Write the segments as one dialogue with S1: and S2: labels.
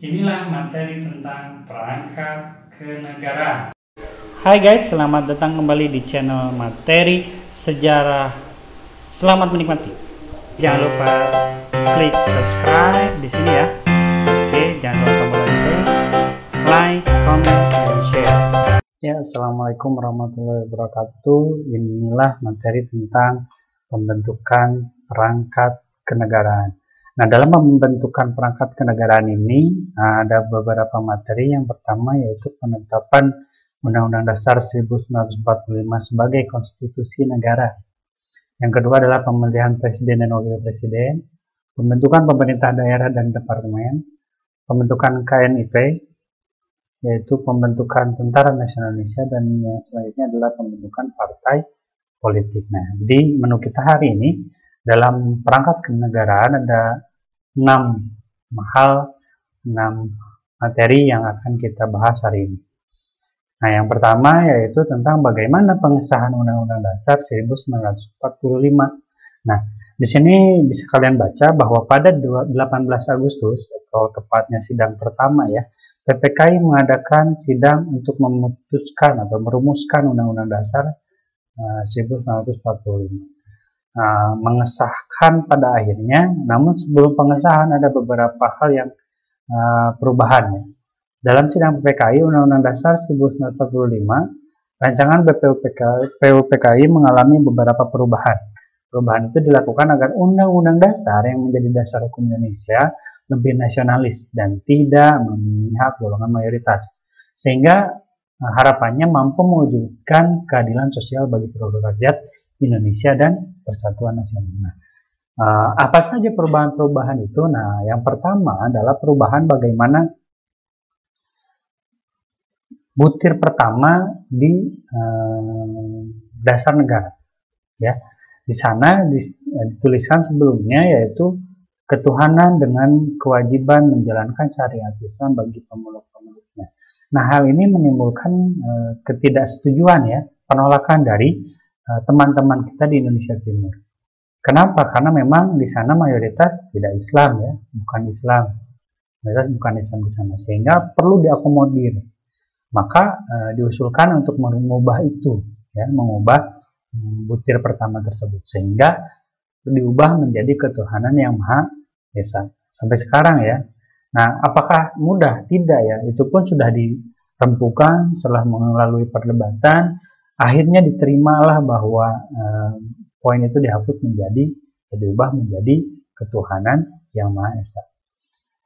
S1: Inilah materi tentang perangkat kenegaraan. Hai guys, selamat datang kembali di channel Materi Sejarah. Selamat menikmati. Jangan lupa klik subscribe di sini ya. Oke, jangan lupa tombol lonceng, like, comment, dan share. Ya, assalamualaikum warahmatullahi wabarakatuh. Inilah materi tentang pembentukan perangkat kenegaraan. Nah, dalam pembentukan perangkat kenegaraan ini ada beberapa materi. Yang pertama yaitu penetapan Undang-Undang Dasar 1945 sebagai konstitusi negara. Yang kedua adalah pemilihan presiden dan wakil presiden, pembentukan pemerintah daerah dan departemen, pembentukan KNIP, yaitu pembentukan Tentara Nasional Indonesia, dan yang selanjutnya adalah pembentukan partai politik. Nah, di menu kita hari ini dalam perangkat kenegaraan ada 6 materi yang akan kita bahas hari ini. Nah, yang pertama yaitu tentang bagaimana pengesahan Undang-Undang Dasar 1945. Nah, di sini bisa kalian baca bahwa pada 18 Agustus, atau tepatnya sidang pertama ya, PPKI mengadakan sidang untuk memutuskan atau merumuskan Undang-Undang Dasar 1945. Mengesahkan pada akhirnya, namun sebelum pengesahan ada beberapa hal yang perubahan ya. Dalam sidang PPKI Undang-Undang Dasar 1945, rancangan PUPKI mengalami beberapa perubahan. Perubahan itu dilakukan agar Undang-Undang Dasar yang menjadi dasar hukum Indonesia lebih nasionalis dan tidak memihak golongan mayoritas, sehingga harapannya mampu mewujudkan keadilan sosial bagi seluruh rakyat Indonesia dan persatuan nasional. Nah, apa saja perubahan-perubahan itu? Nah, yang pertama adalah perubahan bagaimana butir pertama di dasar negara. Ya, di sana dituliskan sebelumnya yaitu ketuhanan dengan kewajiban menjalankan syariat Islam bagi pemeluk-pemeluknya. Nah, hal ini menimbulkan ketidaksetujuan ya, penolakan dari teman-teman kita di Indonesia Timur. Kenapa? Karena memang di sana mayoritas tidak Islam ya, bukan Islam. Mayoritas bukan Islam di sana, sehingga perlu diakomodir. Maka diusulkan untuk mengubah itu, ya, mengubah butir pertama tersebut sehingga diubah menjadi ketuhanan yang Maha Esa. Sampai sekarang ya. Nah, apakah mudah? Tidak ya. Itu pun sudah dirempukan setelah melalui perdebatan. Akhirnya diterimalah bahwa poin itu diubah menjadi ketuhanan yang Maha Esa.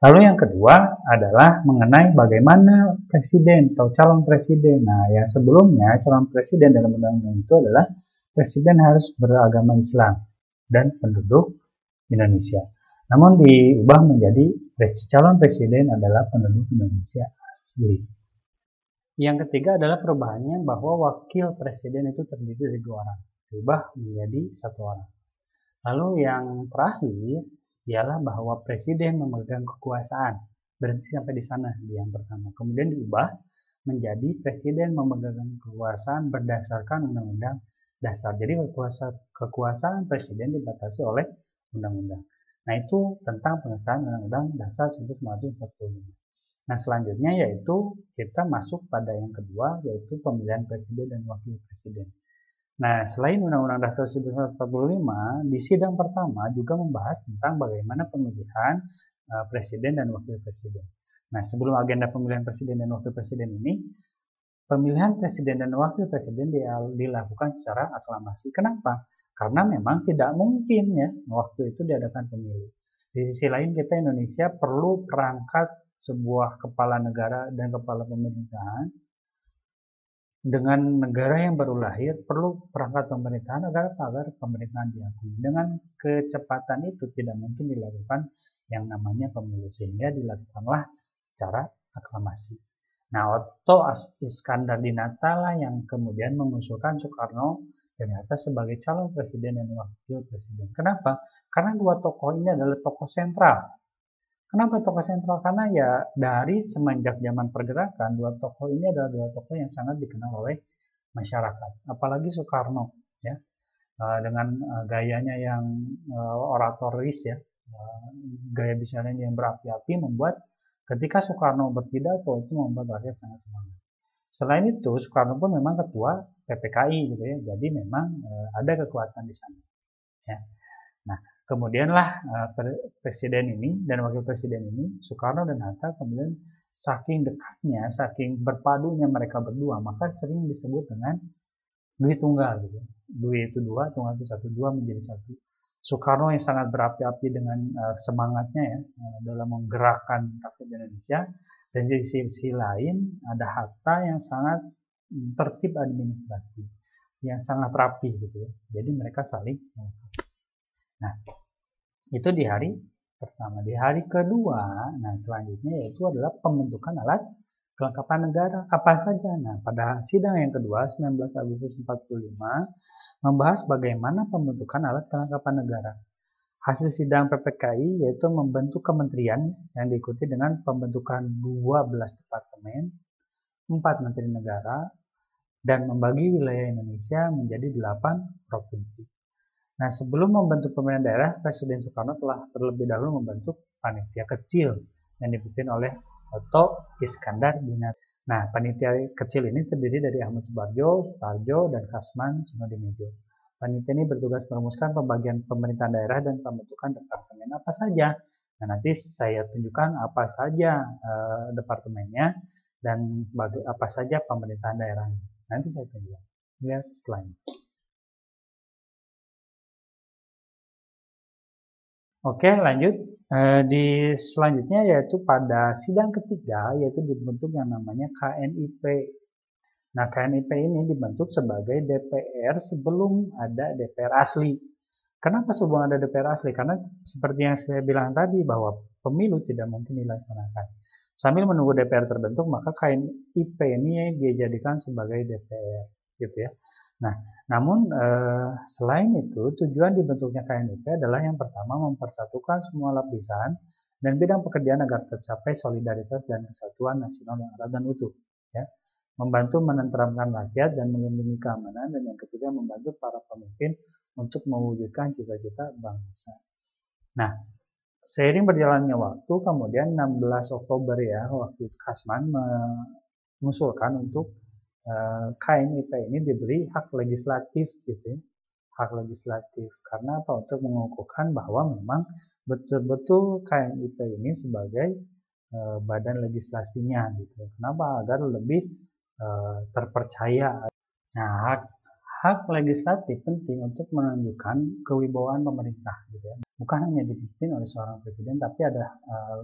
S1: Lalu yang kedua adalah mengenai bagaimana presiden atau calon presiden. Nah, yang sebelumnya calon presiden dalam undang-undang itu adalah presiden harus beragama Islam dan penduduk Indonesia. Namun diubah menjadi calon presiden adalah penduduk Indonesia asli. Yang ketiga adalah perubahannya bahwa wakil presiden itu terdiri dari 2 orang, diubah menjadi 1 orang. Lalu yang terakhir ialah bahwa presiden memegang kekuasaan. Berhenti sampai di sana di yang pertama. Kemudian diubah menjadi presiden memegang kekuasaan berdasarkan Undang-Undang Dasar. Jadi kekuasaan presiden dibatasi oleh undang-undang. Nah, itu tentang pengesahan Undang-Undang Dasar 1945. Nah, selanjutnya yaitu kita masuk pada yang kedua, yaitu pemilihan presiden dan wakil presiden. Nah, selain Undang-Undang Dasar 1945, di sidang pertama juga membahas tentang bagaimana pemilihan presiden dan wakil presiden. Nah, sebelum agenda pemilihan presiden dan wakil presiden ini, pemilihan presiden dan wakil presiden dilakukan secara aklamasi. Kenapa? Karena memang tidak mungkin ya waktu itu diadakan pemilu. Di sisi lain kita Indonesia perlu perangkat sebuah kepala negara dan kepala pemerintahan. Dengan negara yang baru lahir perlu perangkat pemerintahan agar pemerintahan diakui. Dengan kecepatan itu tidak mungkin dilakukan yang namanya pemilu, sehingga dilakukanlah secara aklamasi. Nah, Otto Iskandar Dinata lah yang kemudian mengusulkan Soekarno dan Hatta sebagai calon presiden dan wakil presiden. Kenapa? Karena 2 tokoh ini adalah tokoh sentral. Kenapa tokoh sentral? Karena ya dari semenjak zaman pergerakan, 2 tokoh ini adalah 2 tokoh yang sangat dikenal oleh masyarakat. Apalagi Soekarno, ya, dengan gayanya yang oratoris ya, gaya bicaranya yang berapi-api membuat Ketika Soekarno berpidato itu membuat rakyat sangat semangat. Selain itu, Soekarno pun memang ketua PPKI gitu ya, jadi memang ada kekuatan di sana. Ya. Nah, kemudianlah presiden ini dan wakil presiden ini, Soekarno dan Hatta, kemudian saking dekatnya, saking berpadunya mereka berdua, maka sering disebut dengan Dwi Tunggal gitu. Dwi itu dua, Tunggal itu satu, dua menjadi satu. Soekarno yang sangat berapi-api dengan semangatnya ya dalam menggerakkan rakyat Indonesia, dan di sisi lain ada Hatta yang sangat tertib administrasi, yang sangat rapi gitu ya. Jadi mereka saling. Nah, itu di hari pertama. Di hari kedua, nah selanjutnya yaitu adalah pembentukan alat kelengkapan negara apa saja. Nah, pada sidang yang kedua 19 Agustus 45 membahas bagaimana pembentukan alat kelengkapan negara. Hasil sidang PPKI yaitu membentuk kementerian yang diikuti dengan pembentukan 12 departemen, 4 menteri negara, dan membagi wilayah Indonesia menjadi 8 provinsi. Nah, sebelum membentuk pemerintahan daerah, Presiden Soekarno telah terlebih dahulu membentuk panitia kecil yang dipimpin oleh Otto Iskandar Dinata. Nah, panitia kecil ini terdiri dari Ahmad Subarjo, Sutarjo, dan Kasman Sunodimejo. Panitia ini bertugas merumuskan pembagian pemerintahan daerah dan pembentukan departemen apa saja. Nah, nanti saya tunjukkan apa saja departemennya dan apa saja pemerintahan daerahnya. Nanti saya tunjukkan. Lihat setelahnya. Oke, lanjut. Di selanjutnya yaitu pada sidang ketiga yaitu dibentuk yang namanya KNIP. Nah, KNIP ini dibentuk sebagai DPR sebelum ada DPR asli. Kenapa sebelum ada DPR asli? Karena seperti yang saya bilang tadi bahwa pemilu tidak mungkin dilaksanakan. Sambil menunggu DPR terbentuk, maka KNIP ini dijadikan sebagai DPR, gitu ya. Nah, namun selain itu, tujuan dibentuknya KNIP adalah yang pertama mempersatukan semua lapisan dan bidang pekerjaan agar tercapai solidaritas dan kesatuan nasional yang erat dan utuh. Ya. Membantu menenteramkan rakyat dan melindungi keamanan, dan yang ketiga membantu para pemimpin untuk mewujudkan cita-cita bangsa. Nah, seiring berjalannya waktu, kemudian 16 Oktober ya, waktu itu Kasman mengusulkan untuk KNIP ini diberi hak legislatif gitu ya. Hak legislatif karena apa? Untuk mengukuhkan bahwa memang betul-betul KNIP ini sebagai badan legislasinya gitu. Kenapa? Agar lebih terpercaya. Nah, hak legislatif penting untuk menunjukkan kewibawaan pemerintah gitu ya. Bukan hanya dipimpin oleh seorang presiden, tapi ada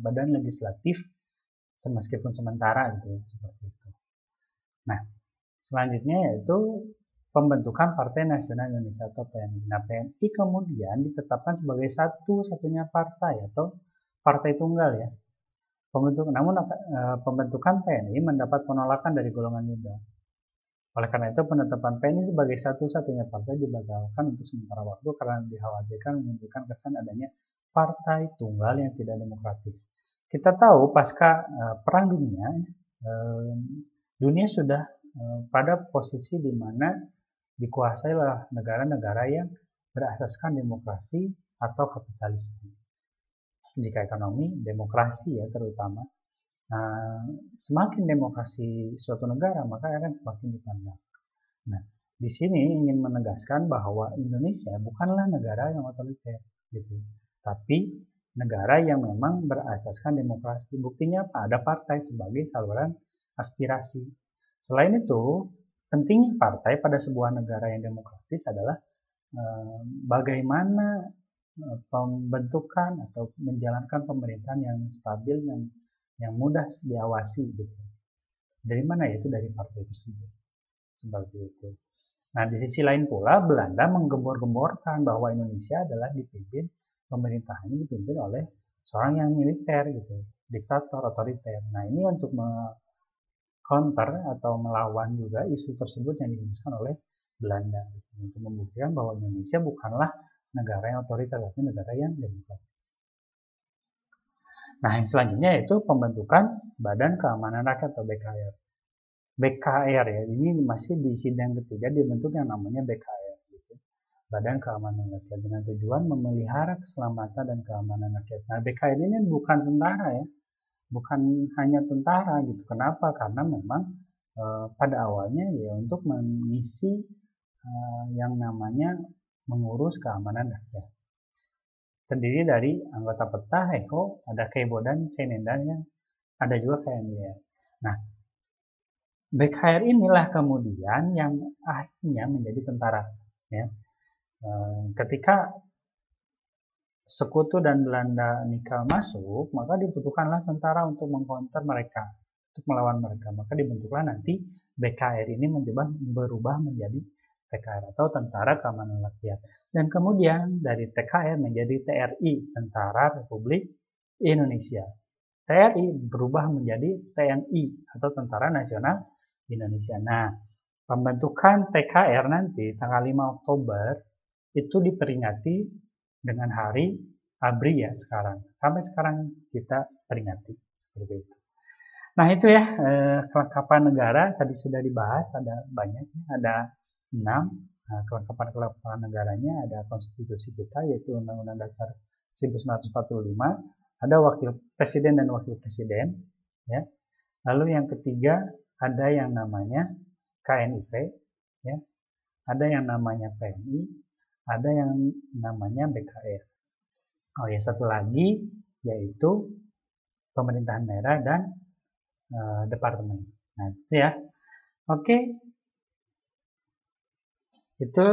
S1: badan legislatif meskipun sementara gitu ya, seperti itu. Nah, selanjutnya yaitu pembentukan Partai Nasional Indonesia atau PNI. Nah, PNI kemudian ditetapkan sebagai satu-satunya partai atau partai tunggal ya. Pembentukan PNI mendapat penolakan dari golongan muda. Oleh karena itu, penetapan PNI sebagai satu-satunya partai dibatalkan untuk sementara waktu karena dikhawatirkan menimbulkan kesan adanya partai tunggal yang tidak demokratis. Kita tahu pasca Perang Dunia, dunia sudah pada posisi di mana dikuasai oleh negara-negara yang berasaskan demokrasi atau kapitalisme. Jika ekonomi, demokrasi ya terutama. Nah, semakin demokrasi suatu negara, maka akan semakin dipandang. Nah, di sini ingin menegaskan bahwa Indonesia bukanlah negara yang otoriter, gitu. Tapi negara yang memang berasaskan demokrasi. Buktinya apa? Ada partai sebagai saluran aspirasi. Selain itu, pentingnya partai pada sebuah negara yang demokratis adalah bagaimana pembentukan atau menjalankan pemerintahan yang stabil, yang mudah diawasi gitu. Dari mana? Yaitu dari partai tersebut. Seperti itu. Nah, di sisi lain pula Belanda menggembor-gemborkan bahwa Indonesia adalah pemerintahannya dipimpin oleh seorang yang militer gitu, diktator, otoriter. Nah, ini untuk counter atau melawan juga isu tersebut yang dirumuskan oleh Belanda gitu, untuk membuktikan bahwa Indonesia bukanlah negara yang otoriter tapi negara yang demokratis. Nah, yang selanjutnya yaitu pembentukan Badan Keamanan Rakyat atau BKR. BKR ya, ini masih di sidang ketiga dibentuk yang namanya BKR gitu. Badan Keamanan Rakyat, dengan tujuan memelihara keselamatan dan keamanan rakyat. Nah, BKR ini bukan tentara ya. bukan hanya tentara gitu. Kenapa? Karena memang pada awalnya ya untuk mengisi yang namanya mengurus keamanan rakyat. Terdiri dari anggota peta, Eko, ada Kebo dan Cenendan, yang ada juga KNIL. Nah, BKR inilah kemudian yang akhirnya menjadi tentara. Ya. Ketika Sekutu dan Belanda Nikah masuk, maka dibutuhkanlah tentara untuk mengkonter mereka, untuk melawan mereka. Maka dibentuklah nanti BKR ini berubah menjadi TKR atau Tentara Keamanan Rakyat. Dan kemudian dari TKR menjadi TRI, Tentara Republik Indonesia. TRI berubah menjadi TNI atau Tentara Nasional Indonesia. Nah, pembentukan TKR nanti tanggal 5 Oktober itu diperingati dengan hari ABRI ya sekarang. Sampai sekarang kita peringati seperti itu. Nah itu ya kelengkapan negara tadi sudah dibahas, ada banyak, ada 6. Nah, kelengkapan negaranya ada konstitusi kita yaitu Undang-Undang Dasar 1945, ada wakil presiden dan wakil presiden, ya. Lalu yang ketiga ada yang namanya KNIP, ya. Ada yang namanya PNI, ada yang namanya BKR. Oh ya, satu lagi yaitu pemerintahan daerah dan departemen. Nah, itu ya. Oke. Itu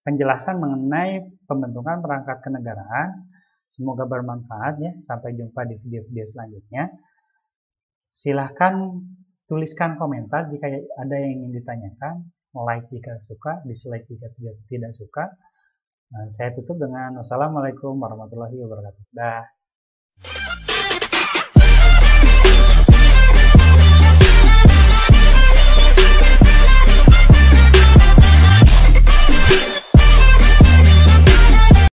S1: penjelasan mengenai pembentukan perangkat kenegaraan. Semoga bermanfaat ya. Sampai jumpa di video-video selanjutnya. Silahkan tuliskan komentar jika ada yang ingin ditanyakan. Like jika suka, dislike jika tidak suka. Saya tutup dengan wassalamualaikum warahmatullahi wabarakatuh. Dah.